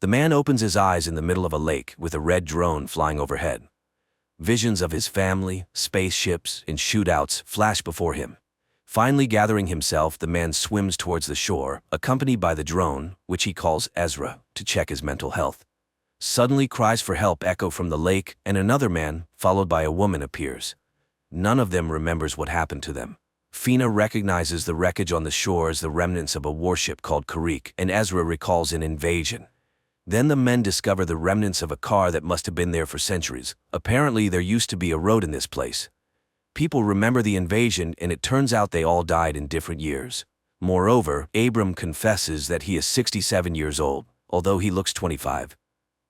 The man opens his eyes in the middle of a lake with a red drone flying overhead. Visions of his family, spaceships, and shootouts flash before him. Finally gathering himself, the man swims towards the shore, accompanied by the drone, which he calls Ezra, to check his mental health. Suddenly cries for help echo from the lake, and another man, followed by a woman, appears. None of them remembers what happened to them. Fina recognizes the wreckage on the shore as the remnants of a warship called Karik, and Ezra recalls an invasion. Then the men discover the remnants of a car that must have been there for centuries. Apparently, there used to be a road in this place. People remember the invasion, and it turns out they all died in different years. Moreover, Abram confesses that he is 67 years old, although he looks 25.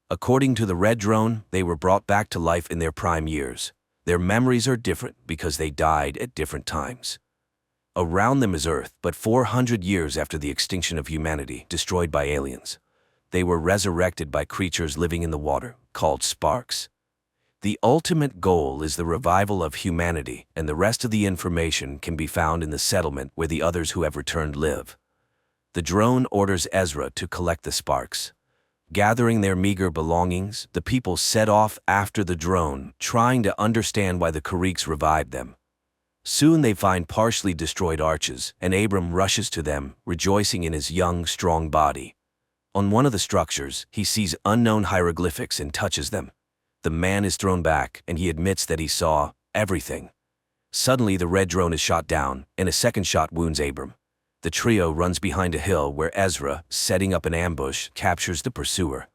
According to the red drone, they were brought back to life in their prime years. Their memories are different because they died at different times. Around them is Earth, but 400 years after the extinction of humanity, destroyed by aliens. They were resurrected by creatures living in the water, called sparks. The ultimate goal is the revival of humanity, and the rest of the information can be found in the settlement where the others who have returned live. The drone orders Ezra to collect the sparks. Gathering their meager belongings, the people set off after the drone, trying to understand why the Kariks revived them. Soon they find partially destroyed arches, and Abram rushes to them, rejoicing in his young, strong body. On one of the structures, he sees unknown hieroglyphics and touches them. The man is thrown back, and he admits that he saw everything. Suddenly, the red drone is shot down, and a second shot wounds Abram. The trio runs behind a hill where Ezra, setting up an ambush, captures the pursuer.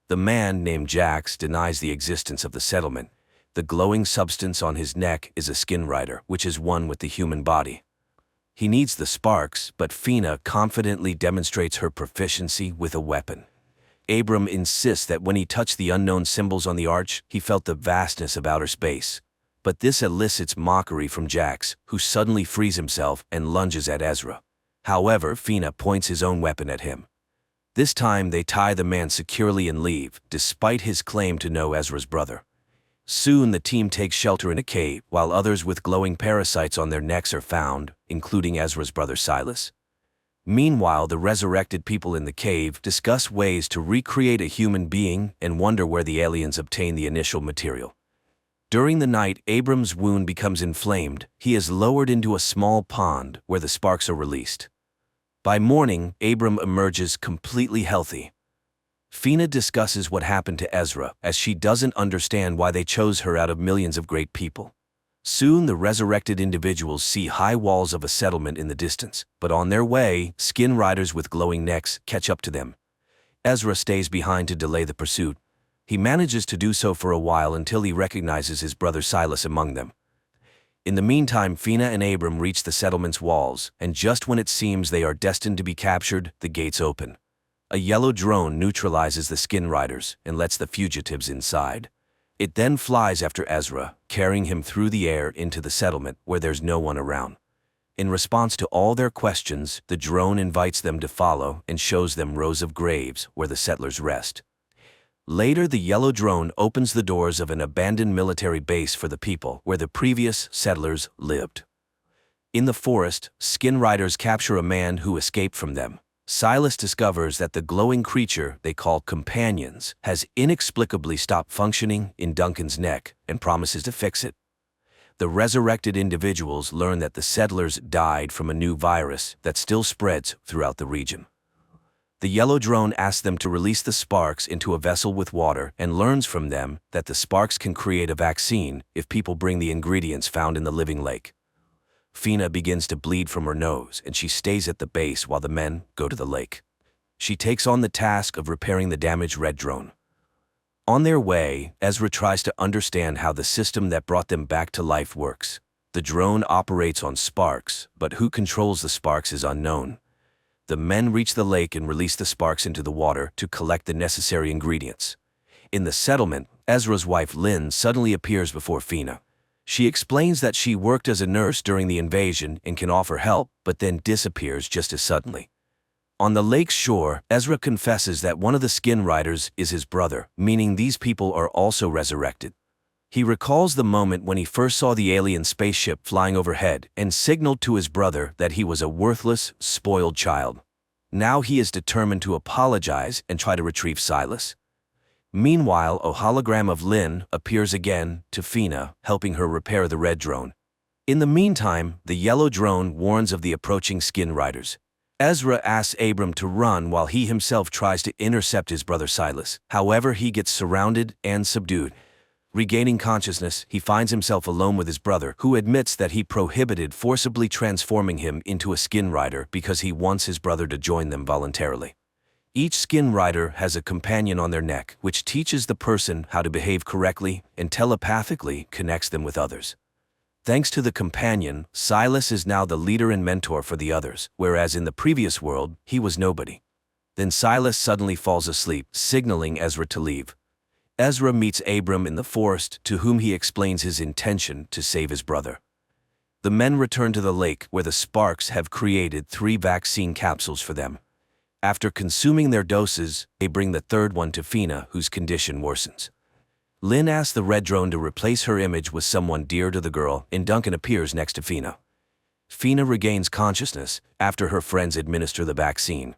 The man, named Jax, denies the existence of the settlement. The glowing substance on his neck is a skin rider, which is one with the human body. He needs the sparks, but Fina confidently demonstrates her proficiency with a weapon. Abram insists that when he touched the unknown symbols on the arch, he felt the vastness of outer space. But this elicits mockery from Jax, who suddenly frees himself and lunges at Ezra. However, Fina points his own weapon at him. This time they tie the man securely and leave, despite his claim to know Ezra's brother. Soon the team takes shelter in a cave, while others with glowing parasites on their necks are found, including Ezra's brother Silas. Meanwhile, the resurrected people in the cave discuss ways to recreate a human being and wonder where the aliens obtained the initial material. During the night, Abram's wound becomes inflamed. He is lowered into a small pond where the sparks are released. By morning, Abram emerges completely healthy. Fina discusses what happened to Ezra, as she doesn't understand why they chose her out of millions of great people. Soon the resurrected individuals see high walls of a settlement in the distance, but on their way, skin riders with glowing necks catch up to them. Ezra stays behind to delay the pursuit. He manages to do so for a while until he recognizes his brother Silas among them. In the meantime, Fina and Abram reach the settlement's walls, and just when it seems they are destined to be captured, the gates open. A yellow drone neutralizes the skin riders and lets the fugitives inside. It then flies after Ezra, carrying him through the air into the settlement where there's no one around. In response to all their questions, the drone invites them to follow and shows them rows of graves where the settlers rest. Later, the yellow drone opens the doors of an abandoned military base for the people where the previous settlers lived. In the forest, skin riders capture a man who escaped from them. Silas discovers that the glowing creature they call companions has inexplicably stopped functioning in Duncan's neck and promises to fix it. The resurrected individuals learn that the settlers died from a new virus that still spreads throughout the region. The yellow drone asks them to release the sparks into a vessel with water and learns from them that the sparks can create a vaccine if people bring the ingredients found in the living lake. Fina begins to bleed from her nose, and she stays at the base while the men go to the lake. She takes on the task of repairing the damaged red drone. On their way, Ezra tries to understand how the system that brought them back to life works. The drone operates on sparks, but who controls the sparks is unknown. The men reach the lake and release the sparks into the water to collect the necessary ingredients. In the settlement, Ezra's wife Lynn suddenly appears before Fina. She explains that she worked as a nurse during the invasion and can offer help, but then disappears just as suddenly. On the lake's shore, Ezra confesses that one of the skin riders is his brother, meaning these people are also resurrected. He recalls the moment when he first saw the alien spaceship flying overhead and signaled to his brother that he was a worthless, spoiled child. Now he is determined to apologize and try to retrieve Silas. Meanwhile, a hologram of Lynn appears again to Fina, helping her repair the red drone. In the meantime, the yellow drone warns of the approaching skin riders. Ezra asks Abram to run while he himself tries to intercept his brother Silas. However, he gets surrounded and subdued. Regaining consciousness, he finds himself alone with his brother, who admits that he prohibited forcibly transforming him into a skin rider because he wants his brother to join them voluntarily. Each skin rider has a companion on their neck, which teaches the person how to behave correctly and telepathically connects them with others. Thanks to the companion, Silas is now the leader and mentor for the others, whereas in the previous world, he was nobody. Then Silas suddenly falls asleep, signaling Ezra to leave. Ezra meets Abram in the forest, to whom he explains his intention to save his brother. The men return to the lake, where the Sparks have created 3 vaccine capsules for them. After consuming their doses, they bring the third one to Fina, whose condition worsens. Lynn asks the red drone to replace her image with someone dear to the girl, and Duncan appears next to Fina. Fina regains consciousness after her friends administer the vaccine.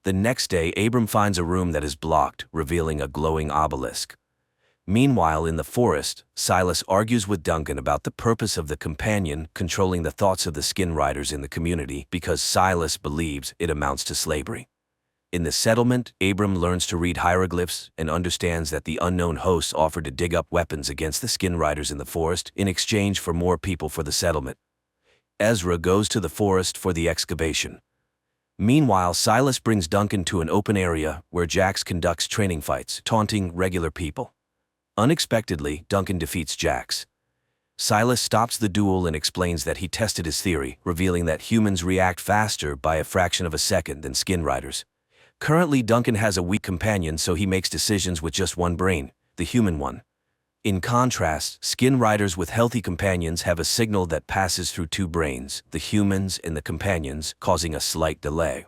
The next day, Abram finds a room that is blocked, revealing a glowing obelisk. Meanwhile, in the forest, Silas argues with Duncan about the purpose of the companion controlling the thoughts of the skin riders in the community because Silas believes it amounts to slavery. In the settlement, Abram learns to read hieroglyphs and understands that the unknown hosts offered to dig up weapons against the skin riders in the forest in exchange for more people for the settlement. Ezra goes to the forest for the excavation. Meanwhile, Silas brings Duncan to an open area where Jax conducts training fights, taunting regular people. Unexpectedly, Duncan defeats Jax. Silas stops the duel and explains that he tested his theory, revealing that humans react faster by a fraction of a second than skin riders. Currently, Duncan has a weak companion, so he makes decisions with just one brain, the human one. In contrast, skin riders with healthy companions have a signal that passes through 2 brains, the humans and the companions, causing a slight delay.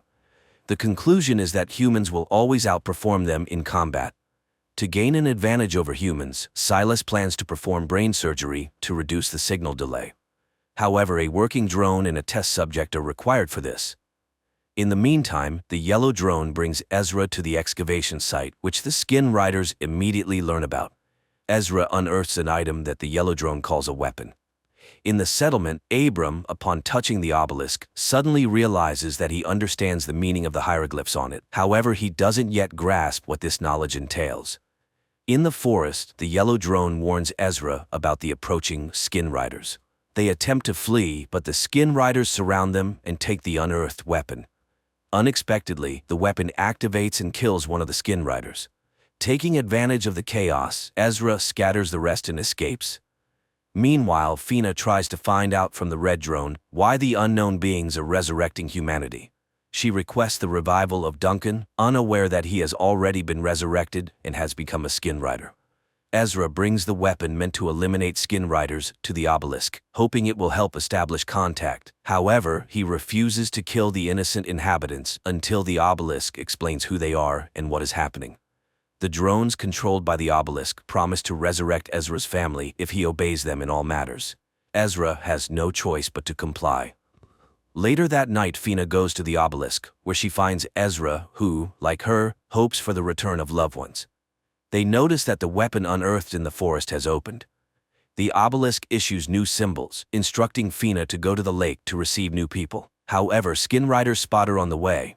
The conclusion is that humans will always outperform them in combat. To gain an advantage over humans, Silas plans to perform brain surgery to reduce the signal delay. However, a working drone and a test subject are required for this. In the meantime, the yellow drone brings Ezra to the excavation site, which the skin riders immediately learn about. Ezra unearths an item that the yellow drone calls a weapon. In the settlement, Abram, upon touching the obelisk, suddenly realizes that he understands the meaning of the hieroglyphs on it. However, he doesn't yet grasp what this knowledge entails. In the forest, the yellow drone warns Ezra about the approaching skin riders. They attempt to flee, but the skin riders surround them and take the unearthed weapon. Unexpectedly, the weapon activates and kills one of the skin riders. Taking advantage of the chaos, Ezra scatters the rest and escapes. Meanwhile, Fina tries to find out from the red drone why the unknown beings are resurrecting humanity. She requests the revival of Duncan, unaware that he has already been resurrected and has become a skin rider. Ezra brings the weapon meant to eliminate skin riders to the obelisk, hoping it will help establish contact. However, he refuses to kill the innocent inhabitants until the obelisk explains who they are and what is happening. The drones controlled by the obelisk promise to resurrect Ezra's family if he obeys them in all matters. Ezra has no choice but to comply. Later that night, Fina goes to the obelisk, where she finds Ezra, who, like her, hopes for the return of loved ones. They notice that the weapon unearthed in the forest has opened. The obelisk issues new symbols, instructing Fina to go to the lake to receive new people. However, skin riders spot her on the way.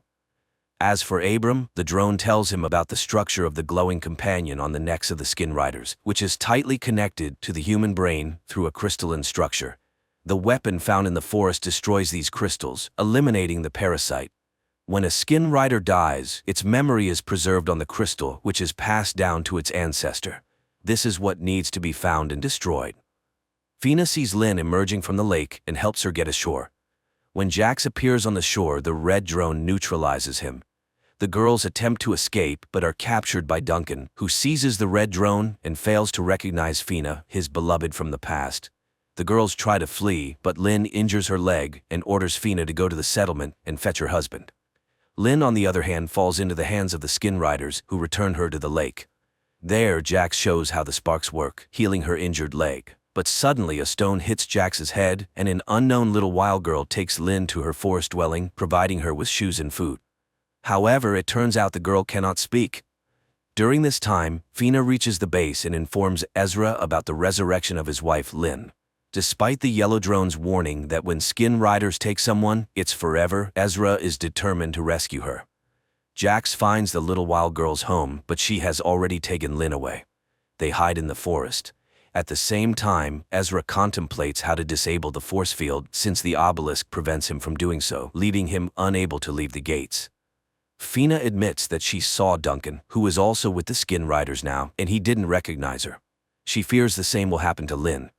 As for Abram, the drone tells him about the structure of the glowing companion on the necks of the skin riders, which is tightly connected to the human brain through a crystalline structure. The weapon found in the forest destroys these crystals, eliminating the parasite. When a skin rider dies, its memory is preserved on the crystal, which is passed down to its ancestor. This is what needs to be found and destroyed. Fina sees Lynn emerging from the lake and helps her get ashore. When Jax appears on the shore, the red drone neutralizes him. The girls attempt to escape but are captured by Duncan, who seizes the red drone and fails to recognize Fina, his beloved from the past. The girls try to flee, but Lynn injures her leg and orders Fina to go to the settlement and fetch her husband. Lynn, on the other hand, falls into the hands of the skin riders, who return her to the lake. There, Jax shows how the sparks work, healing her injured leg. But suddenly a stone hits Jax's head, and an unknown little wild girl takes Lynn to her forest dwelling, providing her with shoes and food. However, it turns out the girl cannot speak. During this time, Fina reaches the base and informs Ezra about the resurrection of his wife Lynn. Despite the yellow drone's warning that when skin riders take someone, it's forever, Ezra is determined to rescue her. Jax finds the little wild girl's home, but she has already taken Lynn away. They hide in the forest. At the same time, Ezra contemplates how to disable the force field since the obelisk prevents him from doing so, leaving him unable to leave the gates. Fina admits that she saw Duncan, who is also with the skin riders now, and he didn't recognize her. She fears the same will happen to Lynn.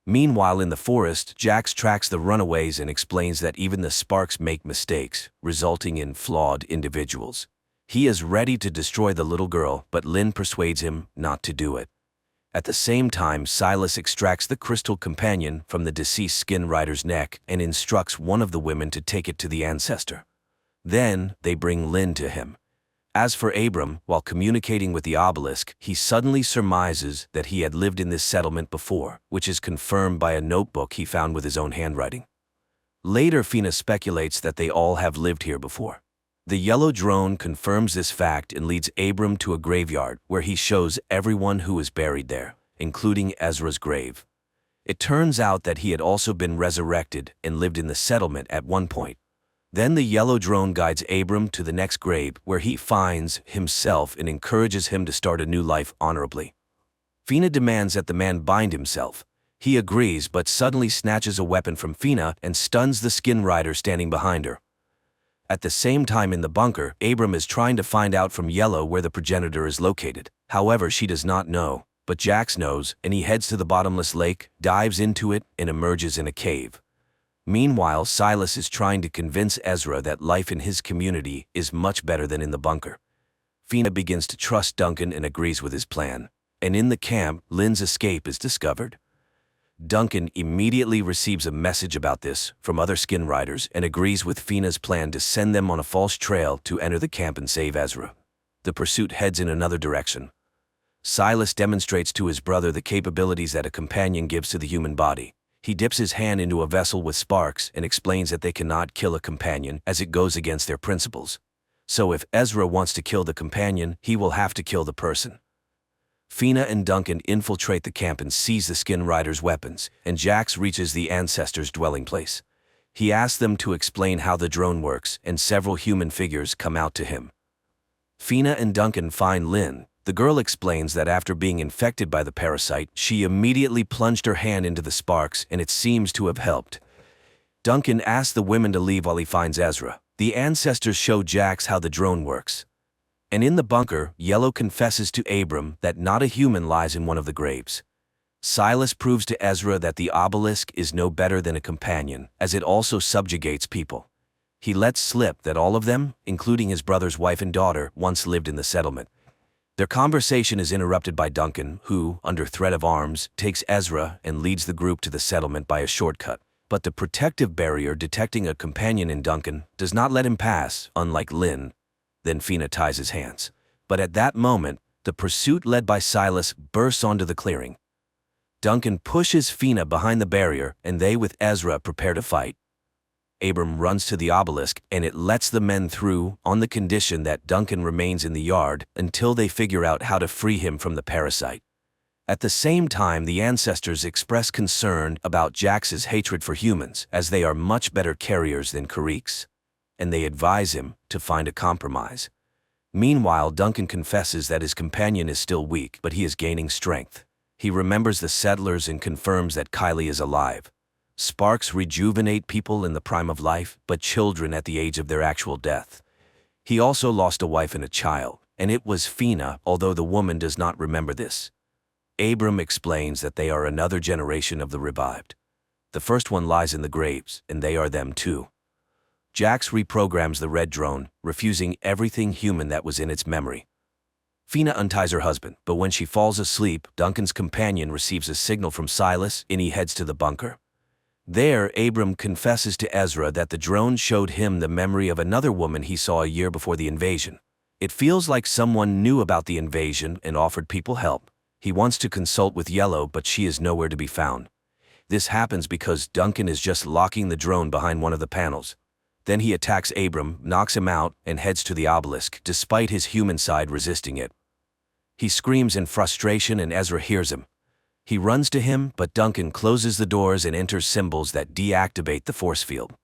Meanwhile, in the forest, Jax tracks the runaways and explains that even the sparks make mistakes, resulting in flawed individuals. He is ready to destroy the little girl, but Lynn persuades him not to do it. At the same time, Silas extracts the crystal companion from the deceased skin rider's neck and instructs one of the women to take it to the ancestor. Then, they bring Lynn to him. As for Abram, while communicating with the obelisk, he suddenly surmises that he had lived in this settlement before, which is confirmed by a notebook he found with his own handwriting. Later, Fina speculates that they all have lived here before. The yellow drone confirms this fact and leads Abram to a graveyard where he shows everyone who is buried there, including Ezra's grave. It turns out that he had also been resurrected and lived in the settlement at one point. Then the yellow drone guides Abram to the next grave where he finds himself and encourages him to start a new life honorably. Fina demands that the man bind himself. He agrees but suddenly snatches a weapon from Fina and stuns the skin rider standing behind her. At the same time in the bunker, Abram is trying to find out from Yellow where the progenitor is located. However, she does not know, but Jax knows, and he heads to the bottomless lake, dives into it, and emerges in a cave. Meanwhile, Silas is trying to convince Ezra that life in his community is much better than in the bunker. Fina begins to trust Duncan and agrees with his plan. And in the camp, Lynn's escape is discovered. Duncan immediately receives a message about this from other skin riders and agrees with Fina's plan to send them on a false trail to enter the camp and save Ezra. The pursuit heads in another direction. Silas demonstrates to his brother the capabilities that a companion gives to the human body. He dips his hand into a vessel with sparks and explains that they cannot kill a companion as it goes against their principles. So if Ezra wants to kill the companion, he will have to kill the person. Fina and Duncan infiltrate the camp and seize the skin rider's weapons, and Jax reaches the ancestors' dwelling place. He asks them to explain how the drone works, and several human figures come out to him. Fina and Duncan find Lynn. The girl explains that after being infected by the parasite, she immediately plunged her hand into the sparks and it seems to have helped. Duncan asks the women to leave while he finds Ezra. The ancestors show Jax how the drone works. And in the bunker, Yellow confesses to Abram that not a human lies in one of the graves. Silas proves to Ezra that the obelisk is no better than a companion, as it also subjugates people. He lets slip that all of them, including his brother's wife and daughter, once lived in the settlement. Their conversation is interrupted by Duncan, who, under threat of arms, takes Ezra and leads the group to the settlement by a shortcut. But the protective barrier detecting a companion in Duncan does not let him pass, unlike Lynn. Then Fina ties his hands. But at that moment, the pursuit led by Silas bursts onto the clearing. Duncan pushes Fina behind the barrier, and they with Ezra prepare to fight. Abram runs to the obelisk, and it lets the men through on the condition that Duncan remains in the yard until they figure out how to free him from the parasite. At the same time, the ancestors express concern about Jax's hatred for humans, as they are much better carriers than Kariks, and they advise him to find a compromise. Meanwhile, Duncan confesses that his companion is still weak, but he is gaining strength. He remembers the settlers and confirms that Kylie is alive. Sparks rejuvenate people in the prime of life, but children at the age of their actual death. He also lost a wife and a child, and it was Fina, although the woman does not remember this. Abram explains that they are another generation of the revived. The first one lies in the graves, and they are them too. Jax reprograms the red drone, refusing everything human that was in its memory. Fina unties her husband, but when she falls asleep, Duncan's companion receives a signal from Silas, and he heads to the bunker. There, Abram confesses to Ezra that the drone showed him the memory of another woman he saw a year before the invasion. It feels like someone knew about the invasion and offered people help. He wants to consult with Yellow, but she is nowhere to be found. This happens because Duncan is just locking the drone behind one of the panels. Then he attacks Abram, knocks him out, and heads to the obelisk, despite his human side resisting it. He screams in frustration and Ezra hears him. He runs to him, but Duncan closes the doors and enters symbols that deactivate the force field.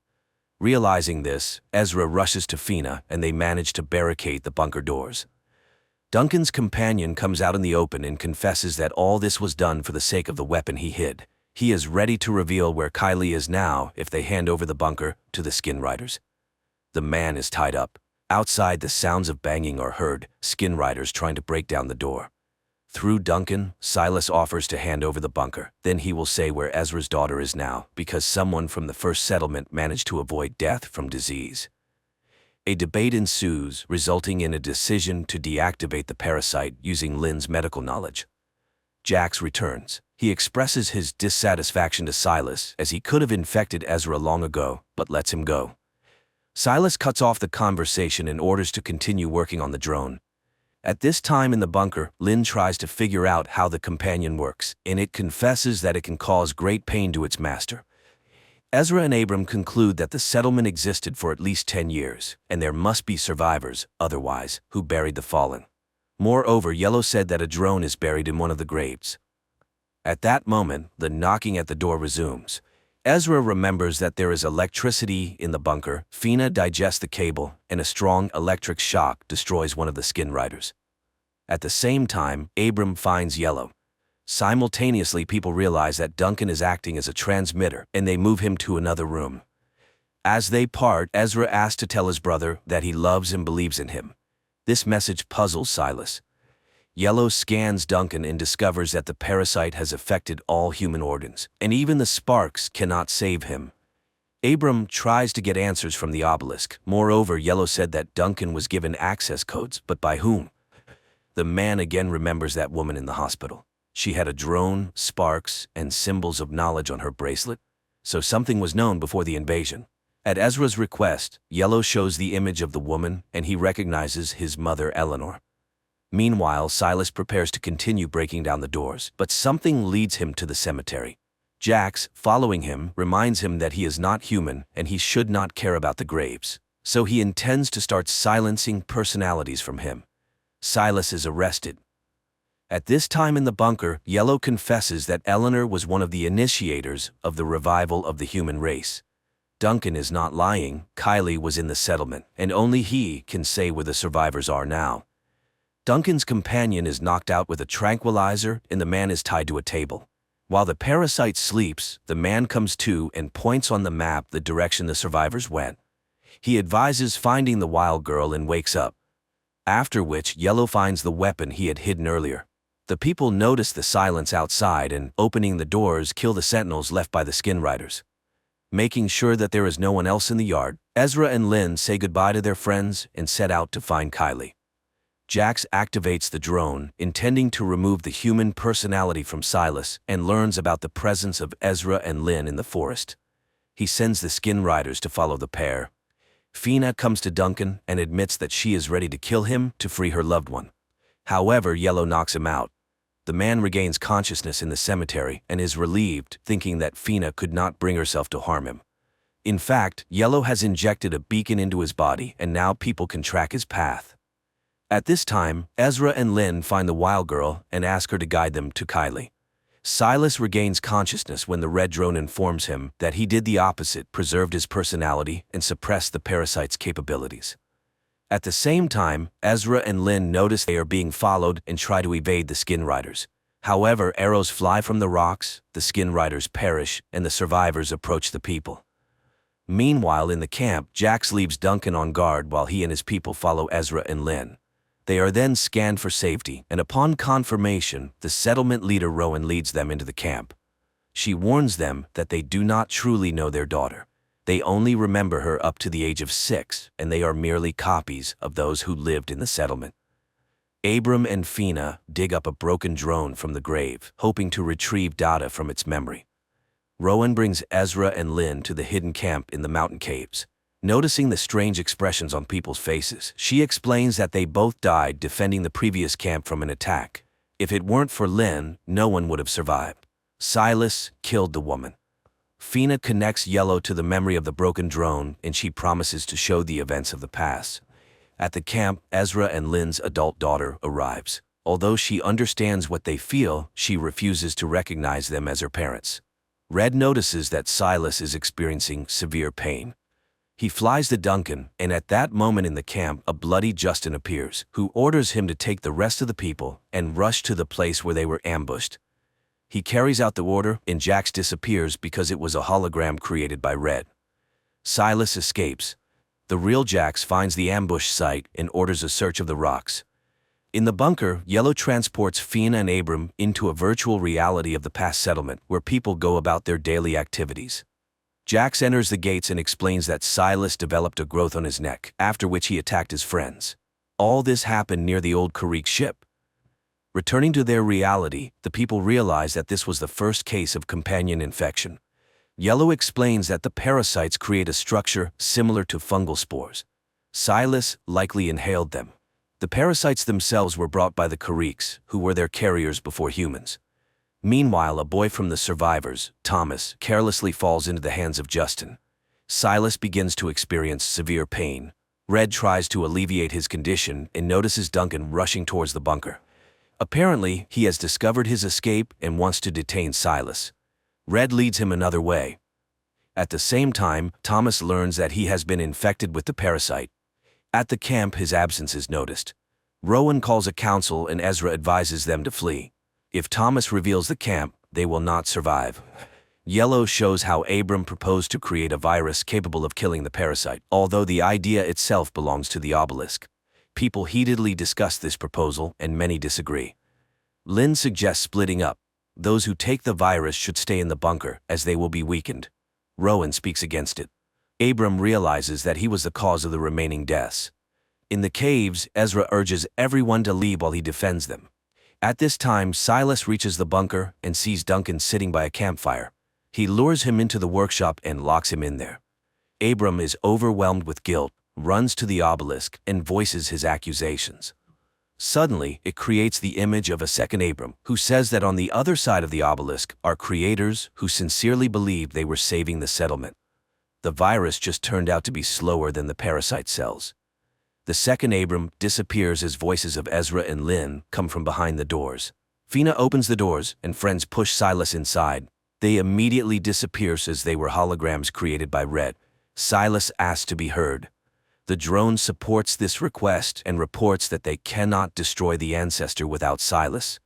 Realizing this, Ezra rushes to Fina and they manage to barricade the bunker doors. Duncan's companion comes out in the open and confesses that all this was done for the sake of the weapon he hid. He is ready to reveal where Kylie is now if they hand over the bunker to the Skin Riders. The man is tied up. Outside, the sounds of banging are heard, Skin Riders trying to break down the door. Through Duncan, Silas offers to hand over the bunker. Then he will say where Ezra's daughter is now, because someone from the first settlement managed to avoid death from disease. A debate ensues, resulting in a decision to deactivate the parasite using Lynn's medical knowledge. Jax returns. He expresses his dissatisfaction to Silas as he could have infected Ezra long ago, but lets him go. Silas cuts off the conversation and orders to continue working on the drone. At this time in the bunker, Lynn tries to figure out how the companion works, and it confesses that it can cause great pain to its master. Ezra and Abram conclude that the settlement existed for at least 10 years, and there must be survivors, otherwise, who buried the fallen. Moreover, Yellow said that a drone is buried in one of the graves. At that moment, the knocking at the door resumes. Ezra remembers that there is electricity in the bunker. Fina digests the cable, and a strong electric shock destroys one of the Skin Riders. At the same time, Abram finds Yellow. Simultaneously, people realize that Duncan is acting as a transmitter, and they move him to another room. As they part, Ezra asks to tell his brother that he loves and believes in him. This message puzzles Silas. Yellow scans Duncan and discovers that the parasite has affected all human organs, and even the sparks cannot save him. Abram tries to get answers from the obelisk. Moreover, Yellow said that Duncan was given access codes, but by whom? The man again remembers that woman in the hospital. She had a drone, sparks, and symbols of knowledge on her bracelet, so something was known before the invasion. At Ezra's request, Yellow shows the image of the woman, and he recognizes his mother, Eleanor. Meanwhile, Silas prepares to continue breaking down the doors, but something leads him to the cemetery. Jax, following him, reminds him that he is not human and he should not care about the graves, so he intends to start silencing personalities from him. Silas is arrested. At this time in the bunker, Yellow confesses that Eleanor was one of the initiators of the revival of the human race. Duncan is not lying. Kylie was in the settlement, and only he can say where the survivors are now. Duncan's companion is knocked out with a tranquilizer, and the man is tied to a table. While the parasite sleeps, the man comes to and points on the map the direction the survivors went. He advises finding the wild girl and wakes up. After which, Yellow finds the weapon he had hidden earlier. The people notice the silence outside and, opening the doors, kill the sentinels left by the Skin Riders. Making sure that there is no one else in the yard, Ezra and Lynn say goodbye to their friends and set out to find Kylie. Jax activates the drone, intending to remove the human personality from Silas, and learns about the presence of Ezra and Lynn in the forest. He sends the Skin Riders to follow the pair. Fina comes to Duncan and admits that she is ready to kill him to free her loved one. However, Yellow knocks him out. The man regains consciousness in the cemetery and is relieved, thinking that Fina could not bring herself to harm him. In fact, Yellow has injected a beacon into his body, and now people can track his path. At this time, Ezra and Lynn find the wild girl and ask her to guide them to Kylie. Silas regains consciousness when the red drone informs him that he did the opposite, preserved his personality, and suppressed the parasite's capabilities. At the same time, Ezra and Lynn notice they are being followed and try to evade the Skin Riders. However, arrows fly from the rocks, the Skin Riders perish, and the survivors approach the people. Meanwhile, in the camp, Jax leaves Duncan on guard while he and his people follow Ezra and Lynn. They are then scanned for safety, and upon confirmation, the settlement leader Rowan leads them into the camp. She warns them that they do not truly know their daughter. They only remember her up to the age of 6, and they are merely copies of those who lived in the settlement. Abram and Fina dig up a broken drone from the grave, hoping to retrieve data from its memory. Rowan brings Ezra and Lynn to the hidden camp in the mountain caves. Noticing the strange expressions on people's faces, she explains that they both died defending the previous camp from an attack. If it weren't for Lynn, no one would have survived. Silas killed the woman. Fina connects Yellow to the memory of the broken drone, and she promises to show the events of the past. At the camp, Ezra and Lynn's adult daughter arrives. Although she understands what they feel, she refuses to recognize them as her parents. Red notices that Silas is experiencing severe pain. He flies to Duncan, and at that moment in the camp, a bloody Justin appears, who orders him to take the rest of the people and rush to the place where they were ambushed. He carries out the order, and Jax disappears because it was a hologram created by Red. Silas escapes. The real Jax finds the ambush site and orders a search of the rocks. In the bunker, Yellow transports Fina and Abram into a virtual reality of the past settlement where people go about their daily activities. Jax enters the gates and explains that Silas developed a growth on his neck, after which he attacked his friends. All this happened near the old Karrick ship. Returning to their reality, the people realize that this was the first case of companion infection. Yellow explains that the parasites create a structure similar to fungal spores. Silas likely inhaled them. The parasites themselves were brought by the Karricks, who were their carriers before humans. Meanwhile, a boy from the survivors, Thomas, carelessly falls into the hands of Justin. Silas begins to experience severe pain. Red tries to alleviate his condition and notices Duncan rushing towards the bunker. Apparently, he has discovered his escape and wants to detain Silas. Red leads him another way. At the same time, Thomas learns that he has been infected with the parasite. At the camp, his absence is noticed. Rowan calls a council and Ezra advises them to flee. If Thomas reveals the camp, they will not survive. Yellow shows how Abram proposed to create a virus capable of killing the parasite, although the idea itself belongs to the obelisk. People heatedly discuss this proposal, and many disagree. Lynn suggests splitting up. Those who take the virus should stay in the bunker, as they will be weakened. Rowan speaks against it. Abram realizes that he was the cause of the remaining deaths. In the caves, Ezra urges everyone to leave while he defends them. At this time, Silas reaches the bunker and sees Duncan sitting by a campfire. He lures him into the workshop and locks him in there. Abram is overwhelmed with guilt, runs to the obelisk, and voices his accusations. Suddenly, it creates the image of a second Abram, who says that on the other side of the obelisk are creators who sincerely believed they were saving the settlement. The virus just turned out to be slower than the parasite cells. The second Abram disappears as voices of Ezra and Lynn come from behind the doors. Fina opens the doors, and friends push Silas inside. They immediately disappear as they were holograms created by Red. Silas asks to be heard. The drone supports this request and reports that they cannot destroy the ancestor without Silas.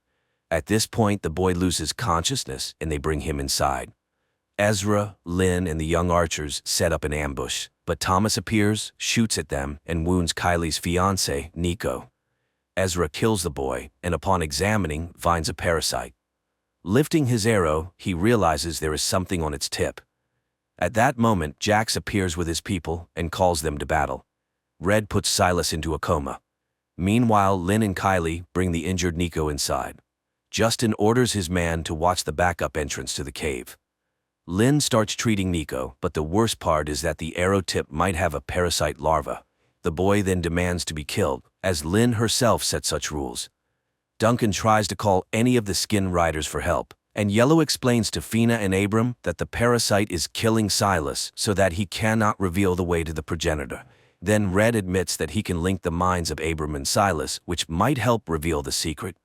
At this point, the boy loses consciousness, and they bring him inside. Ezra, Lynn, and the young archers set up an ambush, but Thomas appears, shoots at them, and wounds Kylie's fiancé, Nico. Ezra kills the boy, and upon examining, finds a parasite. Lifting his arrow, he realizes there is something on its tip. At that moment, Jax appears with his people and calls them to battle. Red puts Silas into a coma. Meanwhile, Lynn and Kylie bring the injured Nico inside. Justin orders his man to watch the backup entrance to the cave. Lynn starts treating Nico, but the worst part is that the arrow tip might have a parasite larva. The boy then demands to be killed, as Lynn herself set such rules. Duncan tries to call any of the skin riders for help, and Yellow explains to Fina and Abram that the parasite is killing Silas so that he cannot reveal the way to the progenitor. Then Red admits that he can link the minds of Abram and Silas, which might help reveal the secret.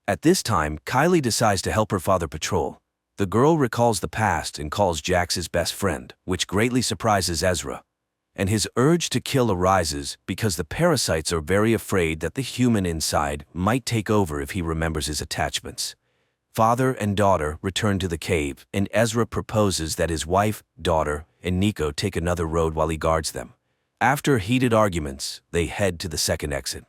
At this time, Kylie decides to help her father patrol. The girl recalls the past and calls Jax his best friend, which greatly surprises Ezra. And his urge to kill arises because the parasites are very afraid that the human inside might take over if he remembers his attachments. Father and daughter return to the cave, and Ezra proposes that his wife, daughter, and Nico take another road while he guards them. After heated arguments, they head to the second exit.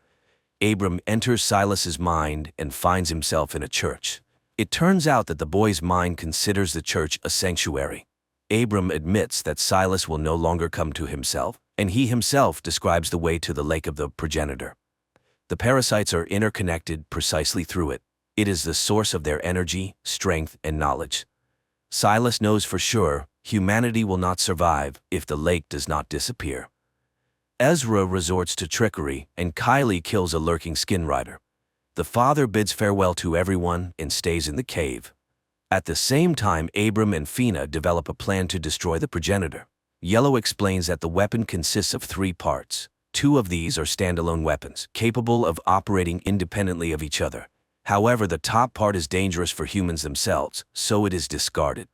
Abram enters Silas's mind and finds himself in a church. It turns out that the boy's mind considers the church a sanctuary. Abram admits that Silas will no longer come to himself, and he himself describes the way to the lake of the progenitor. The parasites are interconnected precisely through it. It is the source of their energy, strength, and knowledge. Silas knows for sure humanity will not survive if the lake does not disappear. Ezra resorts to trickery, and Kylie kills a lurking skin rider. The father bids farewell to everyone and stays in the cave. At the same time, Abram and Fina develop a plan to destroy the progenitor. Yellow explains that the weapon consists of 3 parts. 2 of these are standalone weapons, capable of operating independently of each other. However, the top part is dangerous for humans themselves, so it is discarded.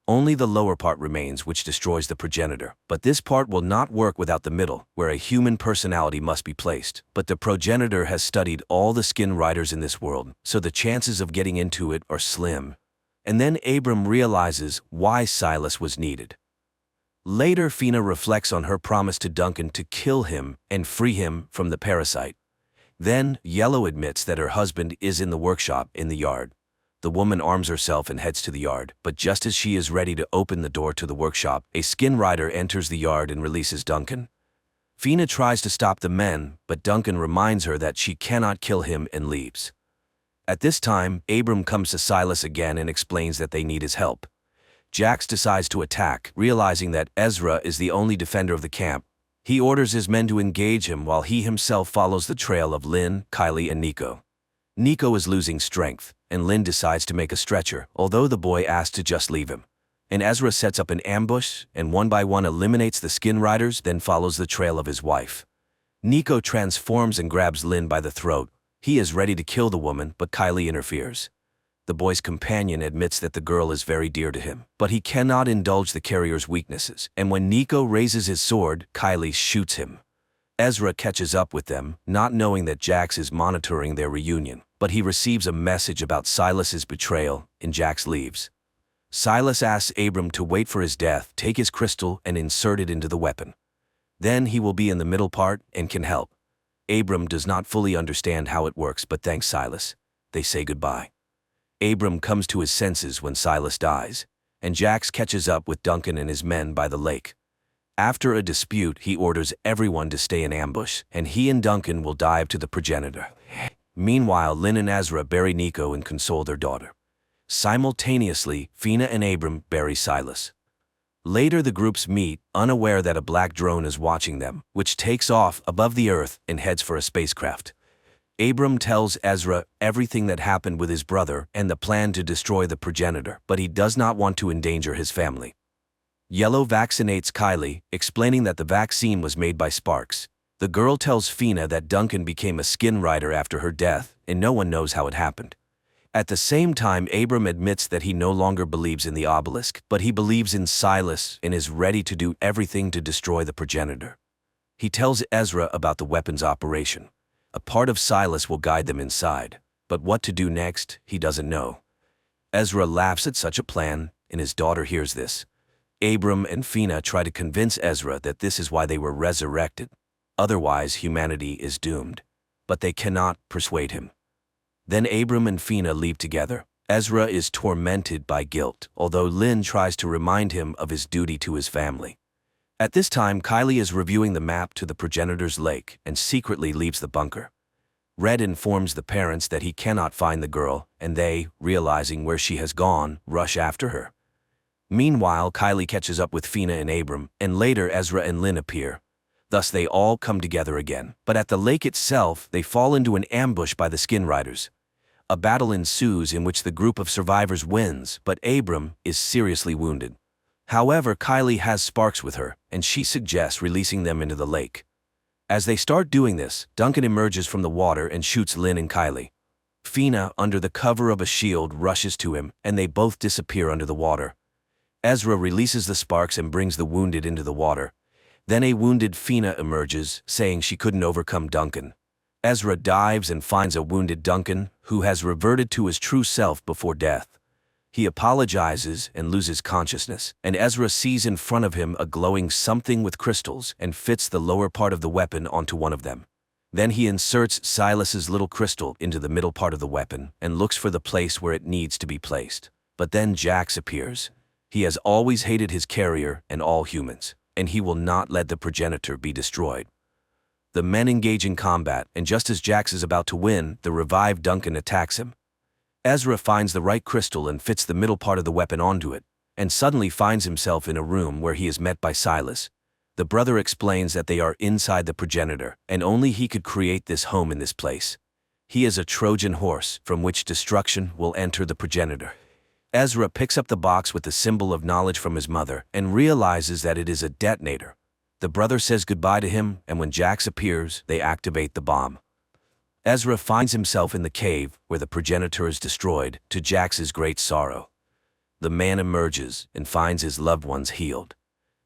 Only the lower part remains, which destroys the progenitor. But this part will not work without the middle, where a human personality must be placed. But the progenitor has studied all the skin riders in this world, so the chances of getting into it are slim. And then Abram realizes why Silas was needed. Later, Fina reflects on her promise to Duncan to kill him and free him from the parasite. Then, Yellow admits that her husband is in the workshop in the yard. The woman arms herself and heads to the yard, but just as she is ready to open the door to the workshop, a skin rider enters the yard and releases Duncan. Fina tries to stop the men, but Duncan reminds her that she cannot kill him and leaves. At this time, Abram comes to Silas again and explains that they need his help. Jax decides to attack, realizing that Ezra is the only defender of the camp. He orders his men to engage him while he himself follows the trail of Lynn, Kylie, and Nico. Nico is losing strength, and Lynn decides to make a stretcher, although the boy asks to just leave him. And Ezra sets up an ambush and one by one eliminates the skin riders, then follows the trail of his wife. Nico transforms and grabs Lynn by the throat. He is ready to kill the woman, but Kylie interferes. The boy's companion admits that the girl is very dear to him, but he cannot indulge the carrier's weaknesses, and when Nico raises his sword, Kylie shoots him. Ezra catches up with them, not knowing that Jax is monitoring their reunion, but he receives a message about Silas's betrayal, and Jax leaves. Silas asks Abram to wait for his death, take his crystal, and insert it into the weapon. Then he will be in the middle part and can help. Abram does not fully understand how it works, but thanks Silas. They say goodbye. Abram comes to his senses when Silas dies, and Jax catches up with Duncan and his men by the lake. After a dispute, he orders everyone to stay in ambush, and he and Duncan will dive to the progenitor. Meanwhile, Lynn and Ezra bury Nico and console their daughter. Simultaneously, Fina and Abram bury Silas. Later, the groups meet, unaware that a black drone is watching them, which takes off above the earth and heads for a spacecraft. Abram tells Ezra everything that happened with his brother and the plan to destroy the progenitor, but he does not want to endanger his family. Yellow vaccinates Kylie, explaining that the vaccine was made by Sparks. The girl tells Fina that Duncan became a skin rider after her death, and no one knows how it happened. At the same time, Abram admits that he no longer believes in the obelisk, but he believes in Silas and is ready to do everything to destroy the progenitor. He tells Ezra about the weapon's operation. A part of Silas will guide them inside, but what to do next, he doesn't know. Ezra laughs at such a plan, and his daughter hears this. Abram and Fina try to convince Ezra that this is why they were resurrected. Otherwise, humanity is doomed. But they cannot persuade him. Then Abram and Fina leave together. Ezra is tormented by guilt, although Lynn tries to remind him of his duty to his family. At this time, Kylie is reviewing the map to the progenitor's lake and secretly leaves the bunker. Red informs the parents that he cannot find the girl, and they, realizing where she has gone, rush after her. Meanwhile, Kylie catches up with Fina and Abram, and later Ezra and Lynn appear. Thus they all come together again. But at the lake itself, they fall into an ambush by the skin riders. A battle ensues in which the group of survivors wins, but Abram is seriously wounded. However, Kylie has Sparks with her, and she suggests releasing them into the lake. As they start doing this, Duncan emerges from the water and shoots Lynn and Kylie. Fina, under the cover of a shield, rushes to him, and they both disappear under the water. Ezra releases the Sparks and brings the wounded into the water. Then a wounded Fina emerges, saying she couldn't overcome Duncan. Ezra dives and finds a wounded Duncan, who has reverted to his true self before death. He apologizes and loses consciousness, and Ezra sees in front of him a glowing something with crystals and fits the lower part of the weapon onto one of them. Then he inserts Silas's little crystal into the middle part of the weapon and looks for the place where it needs to be placed. But then Jax appears. He has always hated his carrier and all humans, and he will not let the progenitor be destroyed. The men engage in combat, and just as Jax is about to win, the revived Duncan attacks him. Ezra finds the right crystal and fits the middle part of the weapon onto it, and suddenly finds himself in a room where he is met by Silas. The brother explains that they are inside the progenitor, and only he could create this home in this place. He is a Trojan horse from which destruction will enter the progenitor. Ezra picks up the box with the symbol of knowledge from his mother and realizes that it is a detonator. The brother says goodbye to him, and when Jax appears, they activate the bomb. Ezra finds himself in the cave where the progenitor is destroyed, to Jax's great sorrow. The man emerges and finds his loved ones healed.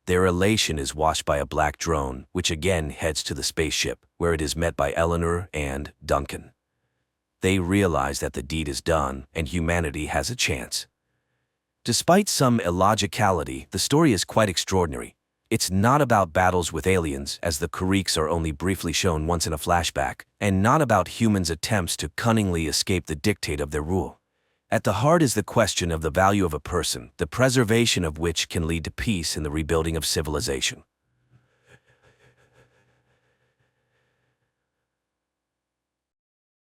Their elation is washed by a black drone, which again heads to the spaceship, where it is met by Eleanor and Duncan. They realize that the deed is done and humanity has a chance. Despite some illogicality, the story is quite extraordinary. It's not about battles with aliens, as the Kariks are only briefly shown once in a flashback, and not about humans' attempts to cunningly escape the dictate of their rule. At the heart is the question of the value of a person, the preservation of which can lead to peace and the rebuilding of civilization.